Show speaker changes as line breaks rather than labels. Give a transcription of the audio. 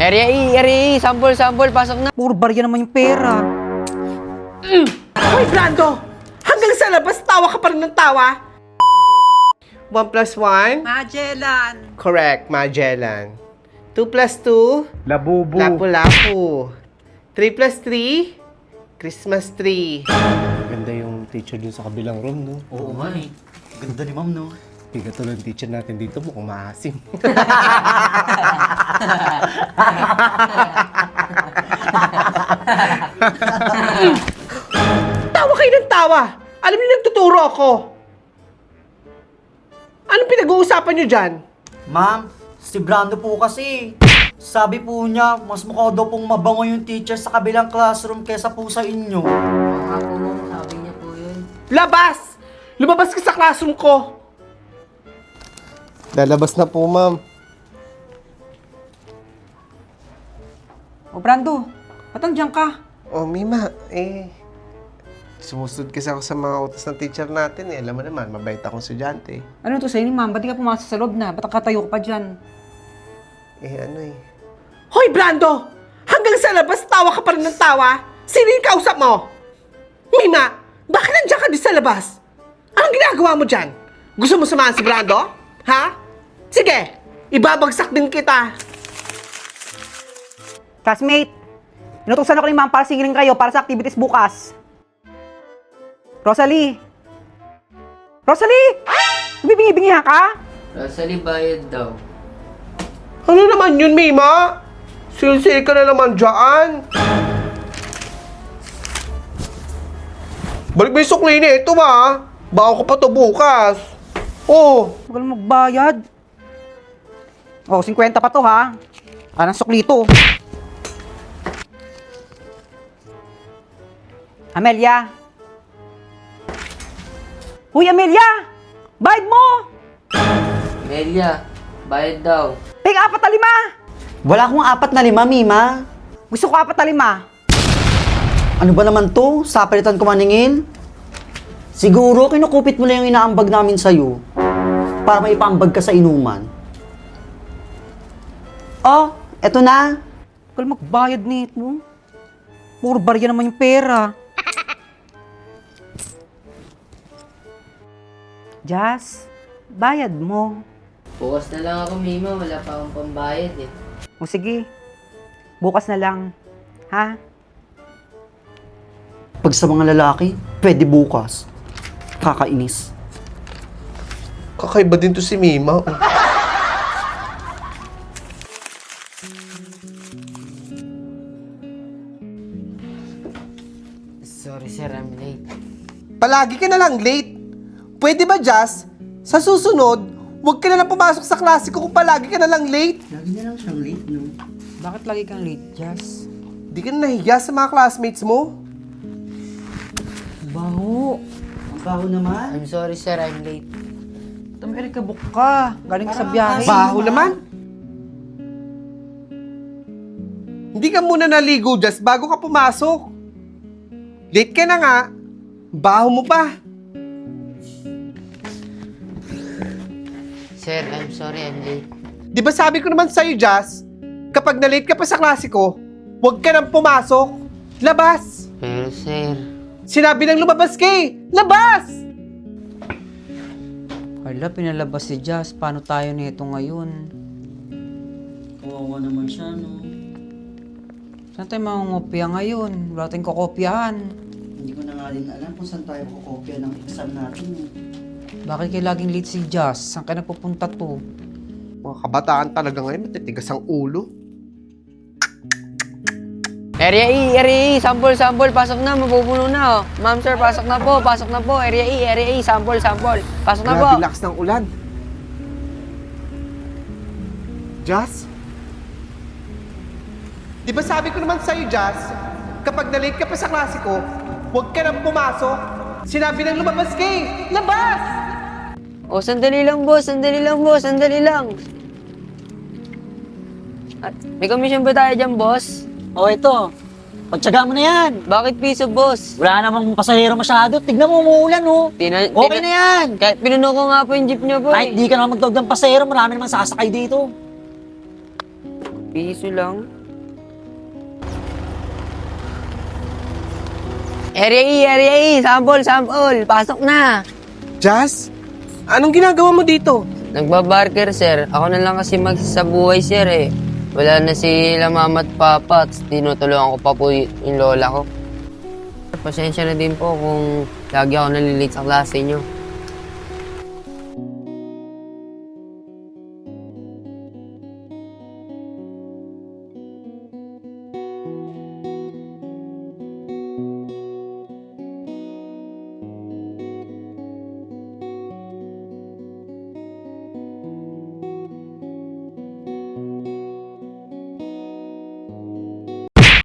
Area E, sample, pasok na.
Puro barya naman yung pera.
Hoy, Brando! Hanggang sa labas, tawa ka pa rin ng tawa. 1 plus 1?
Magellan.
Correct, Magellan. 2 plus 2?
Labubu.
Lapu-lapu. 3 plus 3? Christmas tree.
Ganda yung teacher dun sa kabilang room, no?
Oo nga eh. Ganda ni ma'am, no?
Hindi ka tulad ng teacher natin dito, mukhang maasim.
Tawa kayo ng tawa! Alam niyo, nagtuturo ako. Anong pinag-uusapan niyo dyan?
Ma'am, si Brando po kasi. Sabi po niya, mas mukha daw pong mabango yung teacher sa kabilang classroom kesa po sa inyo.
Mga po, sabi niya po yun.
Labas! Lumabas ka sa classroom ko!
Lalabas na po, ma'am.
O Brando, ba't nandiyan ka?
Oh, Mima, sumusunod kasi ako sa mga utos ng teacher natin eh. Alam mo naman, mabait akong estudyante.
Ano to sa'yo ni ma'am? Ba't di ka pumasok sa loob na? Ba't katayo ka pa dyan?
Hoy, Brando! Hanggang sa labas, tawa ka pa rin ng tawa. Sino yung kausap mo? Mima, bakit nandiyan ka din sa labas? Anong ginagawa mo dyan? Gusto mo samahan si Brando? Ha? Sige, ibabagsak din kita.
Classmate, inutusan ako ni ma'am para singilin kayo para sa activities bukas. Rosalie! Rosalie! Bibingi-bingihan ka?
Rosalie, bayad daw.
Ano naman yun, Mima? Silsil ka na naman dyan. Balik mo yung sukli na ito, ma. Baka ko pa to bukas. Oh,
Huwag kang magbayad. Oh, 50 pa to ha. Anong suklito? Amelia! Uy, Amelia! Bayad mo!
Melia, bayad daw.
Take 4 na 5!
Wala akong 4 na 5, Mima.
Gusto ko 4 na 5.
Ano ba naman to? Sapalitan ko maningil? Siguro kinukupit mo lang yung inaambag namin sa'yo para may paambag ka sa inuman. Oh, eto na.
Huwag kang magbayad nito. Puro barya naman yung pera. Jazz, bayad mo.
Bukas na lang ako, Mima. Wala pa akong pambayad eh.
O sige, bukas na lang. Ha?
Pag sa mga lalaki, pwede bukas. Kakainis.
Kakaiba din to si Mima. Oh.
Sorry, sir. I'm late.
palagi ka na lang late. Pwede ba, Jazz? Sa susunod, huwag ka na lang pumasok sa klase ko kung palagi ka na lang late.
Lagi na lang siyang late, no?
Bakit lagi kang late, Jazz?
Di ka na nahiya sa mga classmates mo.
Baho.
Ang baho naman.
I'm sorry, sir. I'm late.
Amerika book ka. Galing ka sa biyahe.
Baho naman. Hindi ka muna naligo, Jazz, bago ka pumasok. Late ka na nga. Baho mo pa.
Sir, I'm sorry. I'm late.
Di ba sabi ko naman sa'yo, Jazz, kapag na-late ka pa sa klase ko, huwag ka nang pumasok. Labas!
Pero, sir...
Sinabi nang lumabas ka eh! Labas!
Hala, pinalabas si Jazz. Paano tayo nito ngayon?
Kawawa naman siya, no?
Saan tayo mangungopia ngayon? Wala tayong kokopyahan.
Hindi ko na nga din alam kung saan tayo kukopya ng exam natin.
Bakit kayo laging late si Jazz? Saan ka nagpupunta to?
Mga kabataan talaga ngayon, matitigas ang ulo.
Area E, sample, pasok na, mapupuno na oh. Ma'am sir, pasok na po, Area E, sample, pasok na po.
Grabe lakas ng ulan. Jazz? Di ba sabi ko naman sa'yo, Jazz, kapag na-late ka pa sa klase ko, huwag ka nang pumasok. Sinabi nang lumabas ka eh. Labas!
Oh, sandali lang, boss. Sandali lang. At, may commission ba tayo dyan, boss?
Oh, ito. Pagtsaga mo na yan.
Bakit piso, boss?
Wala namang pasahero masyado. Tignan mo, umuulan, oh. Okay na yan.
Kahit pinuno ko nga po yung jeep niyo po
Kahit di ka naman magtawag ng pasahero, marami naman sasakay dito.
Piso lang. Area E, sample, sample. Pasok na.
Jazz? Anong ginagawa mo dito?
Nagbabarker, sir. Ako na lang kasi sa buhay, sir, eh. Wala na sila mama at papa at tinutulungan ko pa po yung lola ko. Pasensya na din po kung lagi ako nalilate sa klase nyo.